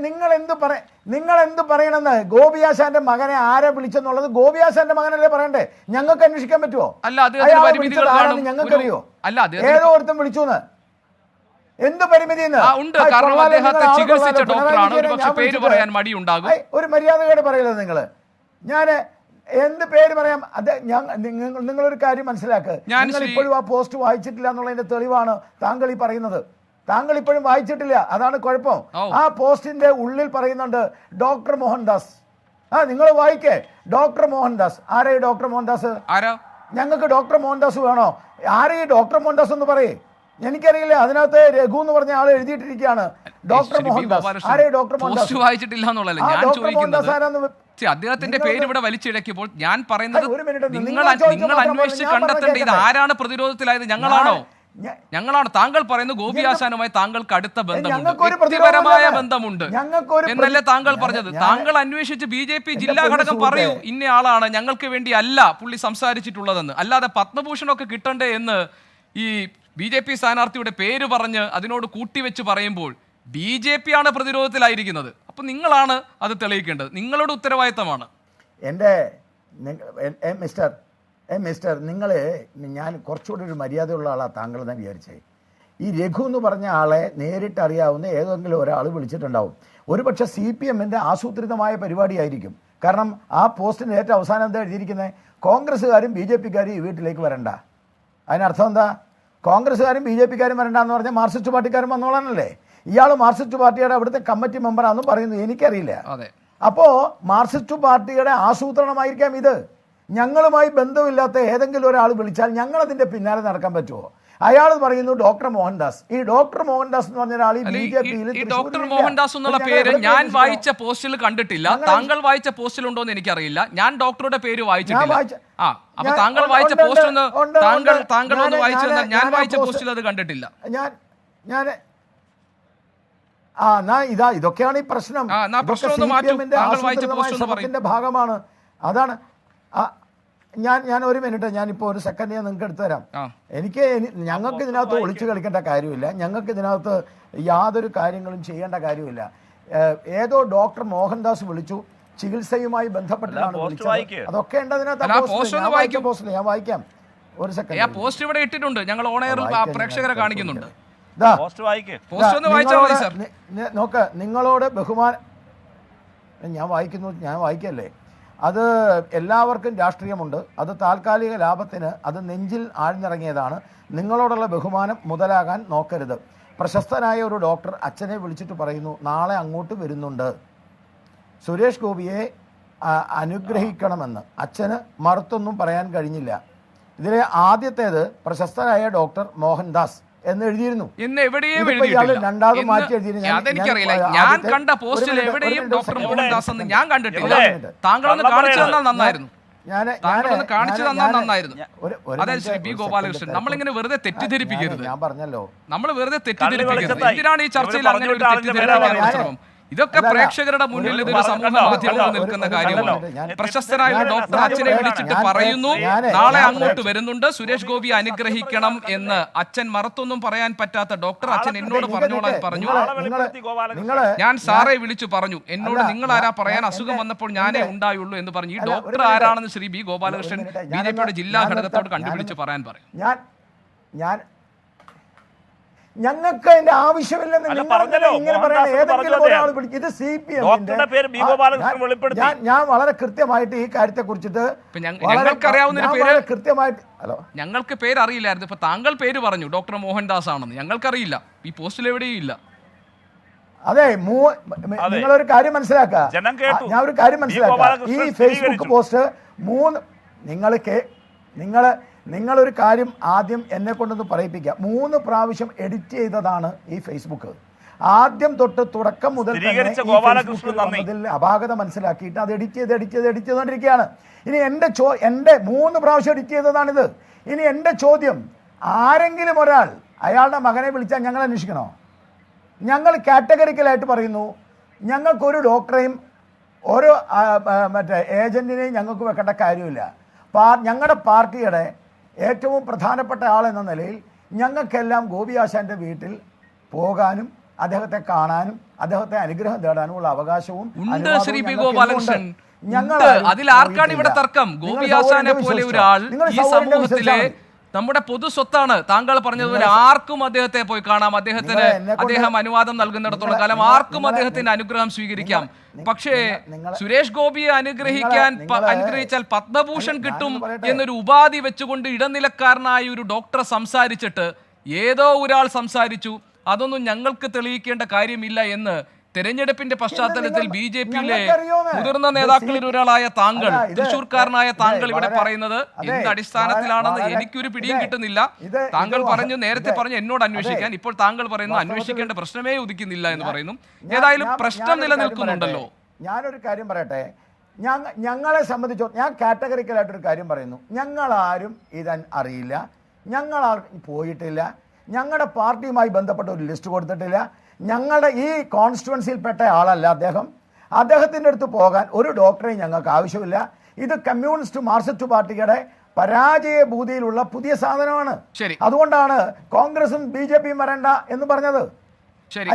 നിങ്ങൾ എന്ത് പറയണമെന്ന്? ഗോപിയാശാന്റെ മകനെ ആരെ വിളിച്ചെന്നുള്ളത് ഗോപിയാശാന്റെ മകനല്ലേ പറയണ്ടേ? ഞങ്ങൾക്ക് അന്വേഷിക്കാൻ പറ്റുമോ? ഞങ്ങൾക്കറിയോ ഏതോ ഒരുത്തം വിളിച്ചു എന്ന്? എന്ത് പരിമിതി? ഒരു മര്യാദയോടെ പറയല്ലോ നിങ്ങൾ. ഞാൻ എന്ത് പേര് പറയാം? അത് നിങ്ങളൊരു കാര്യം മനസ്സിലാക്കുക. നിങ്ങൾ ഇപ്പോഴും ആ പോസ്റ്റ് വായിച്ചിട്ടില്ല എന്നുള്ളതിന്റെ തെളിവാണ് താങ്കൾ ഈ പറയുന്നത്. താങ്കൾ ഇപ്പോഴും വായിച്ചിട്ടില്ല, അതാണ് കുഴപ്പം. ആ പോസ്റ്റിന്റെ ഉള്ളിൽ പറയുന്നുണ്ട് ഡോക്ടർ മോഹൻദാസ്. നിങ്ങൾ വായിക്കേ. ഡോക്ടർ മോഹൻദാസ്. ആരാ ഈ ഡോക്ടർ മോഹൻദാസ്? ഞങ്ങൾക്ക് ഡോക്ടർ മോഹൻദാസ് വേണോ? ആരാ ഈ ഡോക്ടർ മോഹൻദാസ് എന്ന് പറയേ? എനിക്കറിയില്ല. അതിനകത്ത് രഘു എന്ന് പറഞ്ഞ ആൾ എഴുതിയിട്ടിരിക്കുകയാണ് ഡോക്ടർ മോഹൻദാസ്. ആരാ ഡോക്ടർ മോഹൻദാസ്? വായിച്ചിട്ടില്ല എന്നുള്ളതല്ല ഞാൻ ചോദിക്കുന്നത്. അദ്ദേഹത്തിന്റെ പേര് ഇവിടെ വലിച്ചിഴക്കിയപ്പോൾ ഞാൻ പറയുന്നത് നിങ്ങൾ അന്വേഷിച്ച് കണ്ടെത്തേണ്ട ഇത് ആരാണ് പ്രതിരോധത്തിലായത്? ഞങ്ങളാണ്. താങ്കൾ പറയുന്നത് ഗോപിയാശാനുമായി താങ്കൾക്ക് അടുത്ത ബന്ധമുണ്ട്, വ്യക്തിപരമായ ബന്ധമുണ്ട് എന്നല്ലേ താങ്കൾ പറഞ്ഞത്? താങ്കൾ അന്വേഷിച്ച് BJP ജില്ലാ ഘടകം പറയൂ ഇന്ന ആളാണ്, ഞങ്ങൾക്ക് വേണ്ടി അല്ല പുള്ളി സംസാരിച്ചിട്ടുള്ളതെന്ന്. അല്ലാതെ പത്മഭൂഷണൊക്കെ കിട്ടണ്ടേ എന്ന് ഈ BJP സ്ഥാനാർത്ഥിയുടെ പേര് പറഞ്ഞ് അതിനോട് കൂട്ടിവെച്ച് പറയുമ്പോൾ BJP ആണ് പ്രതിരോധത്തിലായിരിക്കുന്നത്. അപ്പൊ നിങ്ങളാണ് അത് തെളിയിക്കേണ്ടത്. നിങ്ങളുടെ ഉത്തരവാദിത്തമാണ്. മിസ്റ്റർ ഞാൻ കുറച്ചുകൂടി ഒരു മര്യാദയുള്ള ആളാണ് താങ്കൾ എന്ന് വിചാരിച്ചേ. ഈ രഘു എന്ന് പറഞ്ഞ ആളെ നേരിട്ട് അറിയാവുന്ന ഏതെങ്കിലും ഒരാൾ വിളിച്ചിട്ടുണ്ടാവും. ഒരുപക്ഷെ CPMന്റെ ആസൂത്രിതമായ പരിപാടിയായിരിക്കും. കാരണം ആ പോസ്റ്റിന് ഏറ്റവും അവസാനം എന്താ എഴുതിയിരിക്കുന്നത്? കോൺഗ്രസ്സുകാരും BJPക്കാരും ഈ വീട്ടിലേക്ക് വരണ്ട. അതിനർത്ഥം എന്താ? കോൺഗ്രസ്സുകാരും BJPക്കാരും വരണ്ട എന്ന് പറഞ്ഞാൽ മാർക്സിസ്റ്റ് പാർട്ടിക്കാരും വന്നോളാനല്ലേ? ഇയാൾ മാർക്സിസ്റ്റ് പാർട്ടിയുടെ അവിടുത്തെ കമ്മിറ്റി മെമ്പറാണെന്ന് പറയുന്നു. എനിക്കറിയില്ല. അപ്പോൾ മാർക്സിസ്റ്റ് പാർട്ടിയുടെ ആസൂത്രണമായിരിക്കാം ഇത്. ഞങ്ങളുമായി ബന്ധമില്ലാത്ത ഏതെങ്കിലും ഒരാൾ വിളിച്ചാൽ ഞങ്ങൾ അതിന്റെ പിന്നാലെ നടക്കാൻ പറ്റുമോ? അയാൾ പറയുന്നു ഡോക്ടർ മോഹൻദാസ്. ഈ ഡോക്ടർ മോഹൻദാസ് എന്ന് പറഞ്ഞ ഒരാൾ ഡോക്ടർ മോഹൻദാസ് എന്നുള്ള പേര് ഞാൻ വായിച്ച പോസ്റ്റിൽ കണ്ടിട്ടില്ല. താങ്കൾ വായിച്ച പോസ്റ്റിൽ ഉണ്ടോ എന്ന് എനിക്കറിയില്ല. ഞാൻ ഡോക്ടറുടെ പേര് വായിച്ചിട്ടില്ല. അപ്പൊ താങ്കൾ വായിച്ച പോസ്റ്റ് ഒന്ന് താങ്കൾ ഒന്ന് വായിച്ചു. ഞാൻ വായിച്ച പോസ്റ്റിൽ അത് കണ്ടിട്ടില്ല. ഇതൊക്കെയാണ് ഈ പ്രശ്നം. ശ്രമത്തിന്റെ ഭാഗമാണ്. അതാണ്. ഞാൻ ഒരു മിനിറ്റ്, ഞാനിപ്പോ ഒരു സെക്കൻഡ് ഞാൻ നിങ്ങൾക്ക് എടുത്തു തരാം. ഞങ്ങൾക്ക് ഇതിനകത്ത് ഒളിച്ചു കളിക്കേണ്ട കാര്യമില്ല. ഞങ്ങൾക്ക് ഇതിനകത്ത് യാതൊരു കാര്യങ്ങളും ചെയ്യേണ്ട കാര്യമില്ല. ഏതോ ഡോക്ടർ മോഹൻദാസ് വിളിച്ചു, ചികിത്സയുമായി ബന്ധപ്പെട്ടാണ് വിളിച്ചത്. അതൊക്കെ ഉണ്ട് അതിനകത്ത്. പോസ്റ്റ് ഞാൻ വായിക്കാം. ഒരു സെക്കൻഡ്. പോസ്റ്റ് ഇവിടെ ഇട്ടിട്ടുണ്ട്. ഞങ്ങൾ ഓൺ എയറിൽ പ്രേക്ഷകരെ കാണിക്കുന്നുണ്ട്. നോക്ക്, നിങ്ങളോട് ബഹുമാനം ഞാൻ വായിക്കല്ലേ. അത് എല്ലാവർക്കും രാഷ്ട്രീയമുണ്ട്. അത് താൽക്കാലിക ലാഭത്തിന് അത് നെഞ്ചിൽ ആഴ്ന്നിറങ്ങിയതാണ്. നിങ്ങളോടുള്ള ബഹുമാനം മുതലാകാൻ നോക്കരുത്. പ്രശസ്തനായ ഒരു ഡോക്ടർ അച്ഛനെ വിളിച്ചിട്ട് പറയുന്നു നാളെ അങ്ങോട്ട് വരുന്നുണ്ട്, സുരേഷ് ഗോപിയെ അനുഗ്രഹിക്കണമെന്ന്. അച്ഛന് മറുത്തൊന്നും പറയാൻ കഴിഞ്ഞില്ല. ഇതിലെ ആദ്യത്തേത് പ്രശസ്തനായ ഡോക്ടർ മോഹൻദാസ് എന്ന് എഴുതിയിരുന്നു. രണ്ടാമത് മാറ്റി എഴുതിയിരുന്നു. ഞാൻ കണ്ട പോസ്റ്റിൽ എവിടെയും ഡോക്ടർ മോഹൻദാസ് എന്ന് ഞാൻ കണ്ടിട്ടില്ല. താങ്കളൊന്ന് കാണിച്ചു തന്നാൽ നന്നായിരുന്നു. അതെ ശ്രീ B. ഗോപാലകൃഷ്ണൻ, നമ്മളിങ്ങനെ വെറുതെ തെറ്റിദ്ധരിപ്പിക്കരുത്. ഞാൻ പറഞ്ഞല്ലോ, നമ്മൾ വെറുതെ തെറ്റിദ്ധരിപ്പിക്കരുത്. എന്തിനാണ് ഈ ചർച്ചയിൽ അങ്ങനെ ഒരു തെറ്റിദ്ധരിപ്പിക്കാനുള്ള ശ്രമം? ഇതൊക്കെ പ്രേക്ഷകരുടെ മുന്നിൽ ഇതൊരു സമൂഹ മാധ്യമത്തിൽ നിൽക്കുന്ന കാര്യമാണ്. പ്രശസ്തനായ ഒരു ഡോക്ടർ അച്ഛനെ വിളിച്ചിട്ട് പറയുന്നു നാളെ അങ്ങോട്ട് വരുന്നുണ്ട്, സുരേഷ് ഗോപി അനുഗ്രഹിക്കണം എന്ന്. അച്ഛൻ മറത്തൊന്നും പറയാൻ പറ്റാത്ത ഡോക്ടർ അച്ഛൻ എന്നോട് പറഞ്ഞോളാൻ പറഞ്ഞു. ഞാൻ സാറെ വിളിച്ചു പറഞ്ഞു, എന്നോട് നിങ്ങൾ ആരാ പറയാൻ, അസുഖം വന്നപ്പോൾ ഞാനേ ഉണ്ടായുള്ളൂ എന്ന് പറഞ്ഞു. ഈ ഡോക്ടർ ആരാണെന്ന് ശ്രീ B. ഗോപാലകൃഷ്ണൻ BJPയുടെ ജില്ലാ ഘടകത്തോട് കണ്ടുപിടിച്ച് പറയാൻ പറയും. ഞങ്ങൾക്ക് അതിന്റെ ആവശ്യമില്ലെന്ന് ഇങ്ങനെ പറയാൻ ഏതെങ്കിലും ഒരാൾ വിളിക്കും. ഇത് CPMന്റെ. ഞാൻ വളരെ കൃത്യമായിട്ട് ഈ കാര്യത്തെ കുറിച്ചിട്ട് കൃത്യമായിട്ട് ഞങ്ങൾക്ക് പേര് അറിയില്ലായിരുന്നു. ഇപ്പൊ താങ്കൾ പേര് പറഞ്ഞു ഡോക്ടർ മോഹൻദാസ് ആണെന്ന്. ഞങ്ങൾക്കറിയില്ല, ഈ പോസ്റ്റിൽ എവിടെയും ഇല്ല. അതെ, നിങ്ങളൊരു കാര്യം മനസ്സിലാക്കുക. ഞാൻ ഒരു കാര്യം മനസ്സിലാക്കുക. ഈ ഫേസ്ബുക്ക് പോസ്റ്റ് നിങ്ങളൊരു കാര്യം ആദ്യം എന്നെ കൊണ്ടൊന്ന് പറയിപ്പിക്കുക. 3 പ്രാവശ്യം എഡിറ്റ് ചെയ്തതാണ് ഈ ഫേസ്ബുക്ക്. ആദ്യം തൊട്ട് തുടക്കം മുതൽ അപാകത മനസ്സിലാക്കിയിട്ട് അത് എഡിറ്റ് ചെയ്തുകൊണ്ടിരിക്കുകയാണ്. ഇനി എൻ്റെ 3 പ്രാവശ്യം എഡിറ്റ് ചെയ്തതാണിത്. ഇനി എൻ്റെ ചോദ്യം, ആരെങ്കിലും ഒരാൾ അയാളുടെ മകനെ വിളിച്ചാൽ ഞങ്ങൾ അന്വേഷിക്കണോ? ഞങ്ങൾ കാറ്റഗറിക്കലായിട്ട് പറയുന്നു, ഞങ്ങൾക്കൊരു ഡോക്ടറെയും ഒരു ഏജന്റിനെയും ഞങ്ങൾക്ക് വെക്കേണ്ട കാര്യമില്ല. ഞങ്ങളുടെ പാർട്ടിയുടെ ഏറ്റവും പ്രധാനപ്പെട്ട ആളെന്ന നിലയിൽ ഞങ്ങൾക്കെല്ലാം ഗോപിയാശാൻ്റെ വീട്ടിൽ പോകാനും അദ്ദേഹത്തെ കാണാനും അദ്ദേഹത്തെ അനുഗ്രഹം തേടാനുള്ള അവകാശവും ഉണ്ട് ശ്രീ പി ഗോപാലകൃഷ്ണൻ. അതിൽ ആർക്കാണ് ഇവിടെ തർക്കം? ഗോപി ആശാനെ പോലെ ഒരാൾ ഈ സമൂഹത്തിലെ നമ്മുടെ പൊതു സ്വത്താണ്. താങ്കൾ പറഞ്ഞതുപോലെ ആർക്കും അദ്ദേഹത്തെ പോയി കാണാം, അദ്ദേഹം അനുവാദം നൽകുന്നിടത്തോളം കാലം ആർക്കും അദ്ദേഹത്തിന്റെ അനുഗ്രഹം സ്വീകരിക്കാം. പക്ഷേ സുരേഷ് ഗോപിയെ അനുഗ്രഹിച്ചാൽ പത്മഭൂഷൺ കിട്ടും എന്നൊരു ഉപാധി വെച്ചുകൊണ്ട് ഇടനിലക്കാരനായ ഒരു ഡോക്ടർ സംസാരിച്ചിട്ട് ഏതോ ഒരാൾ സംസാരിച്ചു, അതൊന്നും ഞങ്ങൾക്ക് തെളിയിക്കേണ്ട കാര്യമില്ല എന്ന് തെരഞ്ഞെടുപ്പിന്റെ പശ്ചാത്തലത്തിൽ ബി.ജെ.പിയിലെ മുതിർന്ന നേതാക്കളിൽ ഒരാളായ താങ്കൾ, തൃശൂർക്കാരനായ താങ്കൾ ഇവിടെ പറയുന്നത് എന്ത് അടിസ്ഥാനത്തിലാണെന്ന് എനിക്കൊരു പിടിയും കിട്ടുന്നില്ല. താങ്കൾ നേരത്തെ പറഞ്ഞു എന്നോട് അന്വേഷിക്കാൻ, ഇപ്പോൾ താങ്കൾ പറയുന്നു അന്വേഷിക്കേണ്ട പ്രശ്നമേ ഉദിക്കുന്നില്ല എന്ന് പറയുന്നു. ഏതായാലും പ്രശ്നം നിലനിൽക്കുന്നുണ്ടല്ലോ. ഞാനൊരു കാര്യം പറയട്ടെ, ഞങ്ങളെ സംബന്ധിച്ചോ ഞാൻ കാറ്റഗറിക്കലായിട്ടൊരു കാര്യം പറയുന്നു. ഞങ്ങളാരും ഇത് അറിയില്ല, ഞങ്ങളാർക്കും പോയിട്ടില്ല, ഞങ്ങളുടെ പാർട്ടിയുമായി ബന്ധപ്പെട്ട ഒരു ലിസ്റ്റ് കൊടുത്തിട്ടില്ല, ഞങ്ങളുടെ ഈ കോൺസ്റ്റിറ്റ്യുവൻസിയിൽപ്പെട്ട ആളല്ല അദ്ദേഹത്തിൻ്റെ അടുത്ത് പോകാൻ ഒരു ഡോക്ടറെയും ഞങ്ങൾക്ക് ആവശ്യമില്ല. ഇത് കമ്മ്യൂണിസ്റ്റ് മാർക്സിസ്റ്റ് പാർട്ടിയുടെ പരാജയ ഭൂതിയിലുള്ള പുതിയ സാധനമാണ്. അതുകൊണ്ടാണ് കോൺഗ്രസും ബി.ജെ.പിയും വരണ്ട എന്ന് പറഞ്ഞത്. ശരി,